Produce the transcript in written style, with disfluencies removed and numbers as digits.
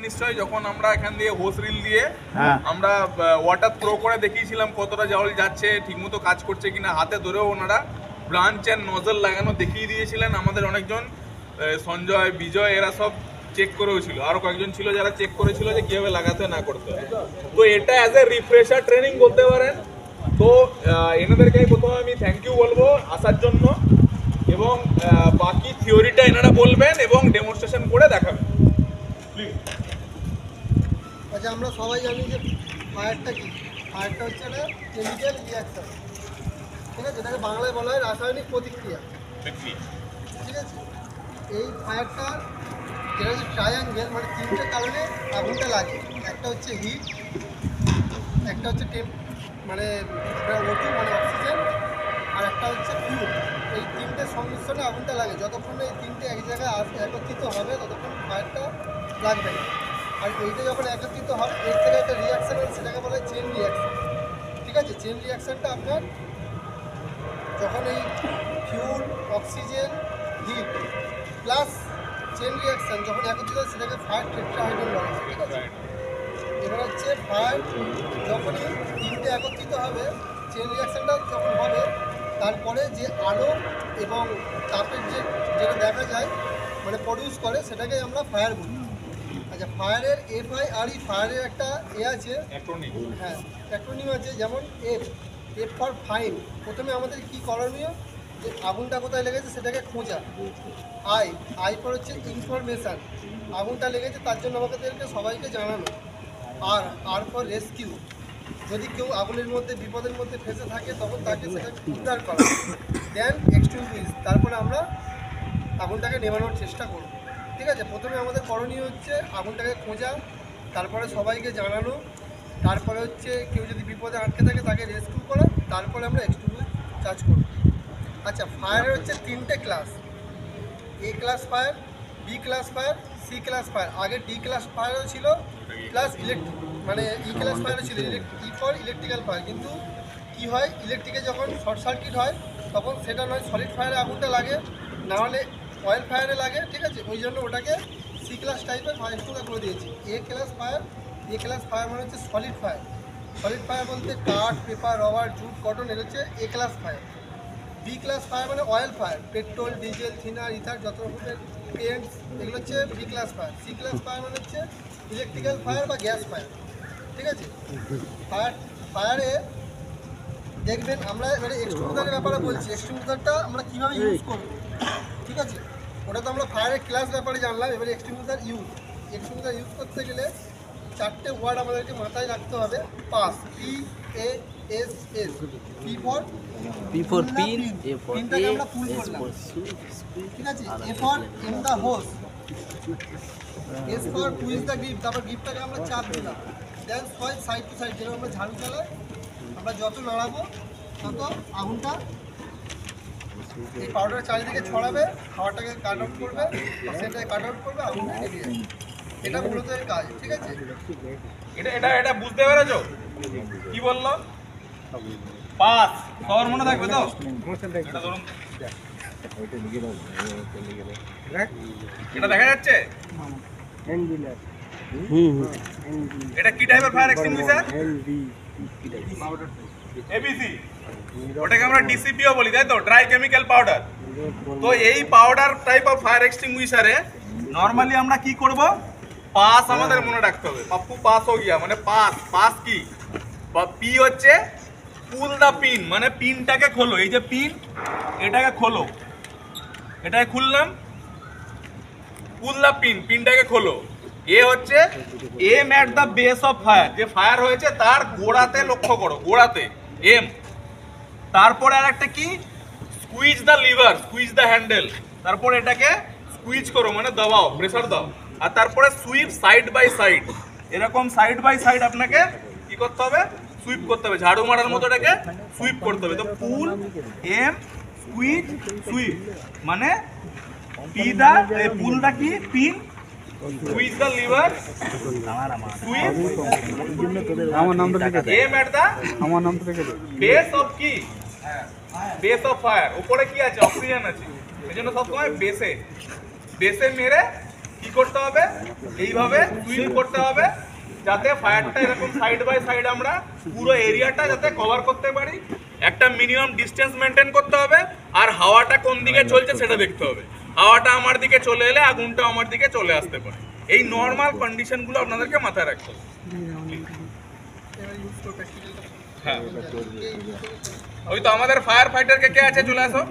নিশ্চয়ই যখন আমরা এখান দিয়ে হোস রিল দিয়ে আমরা ওয়াটার থ্রো করে দেখিয়েছিলাম কতটা জল যাচ্ছে, ঠিকমতো কাজ করছে কিনা, হাতে ধরেও ওনারা ব্রাঞ্চ এন্ড নজল লাগানো দেখিয়ে দিয়েছিলেন। আমাদের অনেকজন সঞ্জয়, বিজয় এরা সব চেক করেও ছিল, আরো কয়েকজন ছিল যারা চেক করেছিল যে কিভাবে লাগাতে না করতে হয়। তো এটা অ্যাজ এ রিফ্রেশার ট্রেনিং বলতে পারেন। তো এনাদেরকে প্রথমে আমি থ্যাংক ইউ বলবো আসার জন্য, এবং বাকি থিওরিটা এনারা বলবেন এবং ডেমনস্ট্রেশন করে দেখাবেন। আচ্ছা, আমরা সবাই জানি যে ফায়ারটা কি। ফায়ারটা হচ্ছে একটা কেমিক্যাল রিয়াকশন, ঠিক আছে, যেটাকে বাংলায় বলা হয় রাসায়নিক প্রতিক্রিয়া, ঠিক আছে। এই ফায়ারটা যেটা হচ্ছে ট্রায়াঙ্গেল, মানে তিনটে কারণে আগুনটা লাগে। একটা হচ্ছে হিট, একটা হচ্ছে মানে ওটি মানে অক্সিজেন, আর একটা হচ্ছে ফিউল। এই তিনটে সংমিশ্রণে আগুনটা লাগে। যতক্ষণ এই তিনটে এক জায়গায় একত্রিত হবে ততক্ষণ ফায়ারটা লাগবে না। আর এইটা যখন একত্রিত হবে এর থেকে একটা রিয়াকশান হয়, সেটাকে বলা হয় চেন রিয়াকশান, ঠিক আছে। চেন রিয়াকশানটা আপনার যখন এই fuel, oxygen, heat plus chain reaction যখন একত্রিত হয় সেটাকে ফায়ার টেট্রাহাইড্রল বলা হয়, ঠিক আছে। এবার হচ্ছে ফায়ার যখনই তিনটে একত্রিত হবে, চেন রিয়াকশানটা যখন হবে, তারপরে যে আলো এবং তাপের যেটা দেখা যায় মানে প্রডিউস করে সেটাকে আমরা ফায়ার বলি। আচ্ছা, ফায়ারের FIRE ফায়ারের একটা আছে, হ্যাঁ অ্যাক্রোনিম আছে, যেমন এফ ফর ফাইন। প্রথমে আমাদের কি করণীয়, যে আগুনটা কোথায় লেগেছে সেটাকে খোঁজা। আই ফর হচ্ছে ইনফরমেশান, আগুনটা লেগেছে তার জন্য আমাদেরকে সবাইকে জানানো। আর ফর রেস্কিউ, যদি কেউ আগুনের মধ্যে বিপদের মধ্যে ফেঁসে থাকে তখন তাকে সেটাকে উদ্ধার করা। দেন এক্সটিংগুইশ, তারপরে আমরা আগুনটাকে নেভানোর চেষ্টা করব, ঠিক আছে। প্রথমে আমাদের করণীয় হচ্ছে আগুনটাকে খোঁজা, তারপরে সবাইকে জানানো, তারপরে হচ্ছে কেউ যদি বিপদে আটকে থাকে তাকে রেস্কিউ করা, তারপরে আমরা এক্সটিংগুইশ চার্জ করব। আচ্ছা, ফায়ারের হচ্ছে তিনটে class, A class fire, B class fire, C class fire. আগে D ক্লাস ফায়ারও ছিল, প্লাস মানে E ক্লাস ফায়ারও ছিল, ই ফর ইলেকট্রিক্যাল ফায়ার। কিন্তু কি হয়, ইলেকট্রিকে যখন শর্ট সার্কিট হয় তখন সেটা নয় সলিড ফায়ারে আগুনটা লাগে, না হলে অয়েল ফায়ারে লাগে, ঠিক আছে। ওই জন্য ওটাকে C ক্লাস টাইপের ফায়ার স্কুলে করে দিয়েছি। A ক্লাস ফায়ার মানে হচ্ছে সলিড ফায়ার। সলিড ফায়ার বলতে কাঠ, পেপার, রবার, জুট, কটন, এর হচ্ছে A class fire. B class fire মানে oil fire, petrol, diesel, thinner, ether, যত রকমের পেন্টস, এগুলো হচ্ছে B class fire. C class fire মানে হচ্ছে ইলেকট্রিক্যাল ফায়ার বা গ্যাস ফায়ার, ঠিক আছে। ফায়ারে দেখবেন আমরা এবারে এক্সটিংগুইশারের ব্যাপারে বলছি। এক্সটিংগুইশারটা আমরা কীভাবে ইউজ করব, ঠিক আছে। ওটা তো আমরা ফায়ারের ক্লাস ব্যাপারে জানলাম। এবারে এক্সটিংগুইশার ইউজ করতে গেলে চারটে ওয়ার্ড আমাদেরকে মাথায় রাখতে হবে। Pass, PASS, P for pin, পিনটাকে আমরা পুল করলাম, ঠিক আছে। A for in the hose, S for twist the grip, তারপর গ্রিপটাকে আমরা চাপ দিলাম। দেন সাইড টু সাইড, যেটা আমরা ঝাড়ু চালাই, আমরা যত নাড়াবো তত আগুনটা এই পাউডার চারিদিকে ছড়াবে, হাওয়াটাকে কাট আউট করবে, সেটাকে কাট আউট করবে, আগুনটা নিভে যাবে। এটা মূলত এর কাজ, ঠিক আছে। এটা বুঝতে পেরেছো কি বললো? পাস সবার মনে থাকবে তো? এটা ধরুন, এটা দেখা যাচ্ছে। এটা কি টাইপের ফায়ার এক্সটিংগুইশার? ABC, ওটাকে আমরা DCPও বলি, তাই তো, ড্রাই কেমিক্যাল পাউডার। তো এই পাউডার টাইপ অফ ফায়ার এক্সটিংগুইশারে নরমালি আমরা কি করব, পাস আমাদের মনে রাখতে হবে। পাপ্পু পাস হয়ে গিয়া মানে পাস কি, পি হচ্ছে পুল দা পিন, মানে পিনটাকে খোলো। এই যে পিন, এটাকে খোলো, এটাকে খুললাম, পুল দা পিন, পিনটাকে খোলো। এ হচ্ছে aim at the base of fire, যে ফায়ার হয়েছে তার গোড়াতে লক্ষ্য করো, গোড়াতে এম। তারপরে আর একটা কি, squeeze the liver, squeeze the handle, তারপর এটাকে স্কুইজ করো মানে দবাও, প্রেসার দাও। আর তারপরে সুইপ সাইড বাই সাইড, এরকম সাইড বাই সাইড আপনাকে কি করতে হবে, সুইপ করতে হবে, ঝাড়ু মারার মতো এটাকে সুইপ করতে হবে। তো পুল, এম, স্কুইজ, সুইপ, মানে পি দা পুল দা কি পিন, স্কুইজ দা লিভার, সুইপ, আমার নামটা লিখে দে, এম এট দা আমার নামটা লিখে দে, বেস অফ কি, বেস অফ ফায়ার। উপরে কি আছে, অক্সিজেন আছে, এই জন্য সবসময় বেসে মেরে কি কি করতে হবে, এইভাবে সুইং করতে হবে যাতে ফায়ারটা এরকম সাইড বাই সাইড আমরা পুরো এরিয়াটা যাতে কভার করতে পারি। একটা মিনিমাম ডিস্টেন্স মেনটেন করতে হবে, আর হাওয়াটা কোন দিকে চলছে সেটা দেখতে হবে। হাওয়াটা আমার দিকে চলে এলে আগুনটা আমার দিকে চলে আসতে পারে। এই নর্মাল কন্ডিশনগুলো আপনাদেরকে মাথায় রাখতে হবে। হ্যাঁ, ওই তো আমাদের ফায়ার ফাইটার কে আছে, চলে আসো।